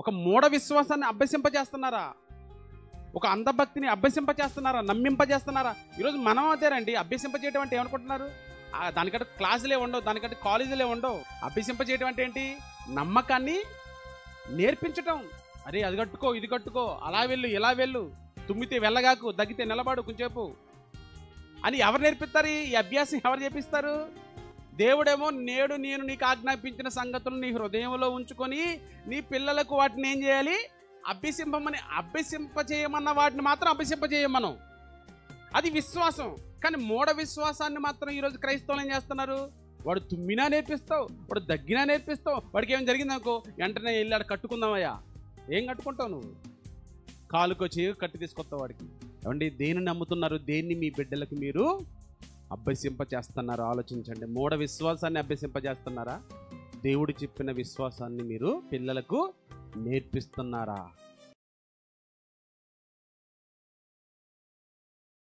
ఒక మూఢ విశ్వాసాన్ని అభ్యసింపజేస్తున్నారా? ఒక అంధభక్తిని అభ్యసింపజేస్తున్నారా? నమ్మింపజేస్తున్నారా? ఈరోజు మనం అదేనండి. అభ్యసింపజేయడం అంటే ఏమనుకుంటున్నారు? దానికంటే క్లాసులే ఉండవు, దానికంటే కాలేజీలే ఉండవు. అభ్యసింపజేయడం అంటే ఏంటి? నమ్మకాన్ని నేర్పించటం. అరే అది కట్టుకో, ఇది కట్టుకో, అలా వెళ్ళు, ఇలా వెళ్ళు, తుమ్మితే వెళ్ళగాకు, దగ్గితే నిలబడు కొంచెంసేపు అని ఎవరు నేర్పిస్తారు? ఈ అభ్యాసం ఎవరు చేపిస్తారు? దేవుడేమో నేడు నేను నీకు ఆజ్ఞాపించిన సంగతులు నీ హృదయంలో ఉంచుకొని నీ పిల్లలకు వాటిని ఏం చేయాలి? అభ్యసింపచేయమన్న వాటిని మాత్రం అభ్యసింపచేయమనం. అది విశ్వాసం. కానీ మూఢ విశ్వాసాన్ని మాత్రం ఈరోజు క్రైస్తవులు ఏం చేస్తున్నారు? వాడు తుమ్మినా నేర్పిస్తావు, వాడు దగ్గినా నేర్పిస్తావు, వాడికి ఏం జరిగిందనుకో వెంటనే వెళ్ళి ఆడ కట్టుకుందామయ్యా. ఏం కట్టుకుంటావు నువ్వు? కాలుకో చేయి కట్టి తీసుకొస్తావు వాడికి. ఏమండి, దేన్ని నమ్ముతున్నారు? దేన్ని మీ బిడ్డలకు మీరు అభ్యసింపచేస్తున్నారు? ఆలోచించండి. మూఢ విశ్వాసాన్ని అభ్యసింపజేస్తున్నారా? దేవుడు చెప్పిన విశ్వాసాన్ని మీరు పిల్లలకు నేర్పిస్తున్నారా?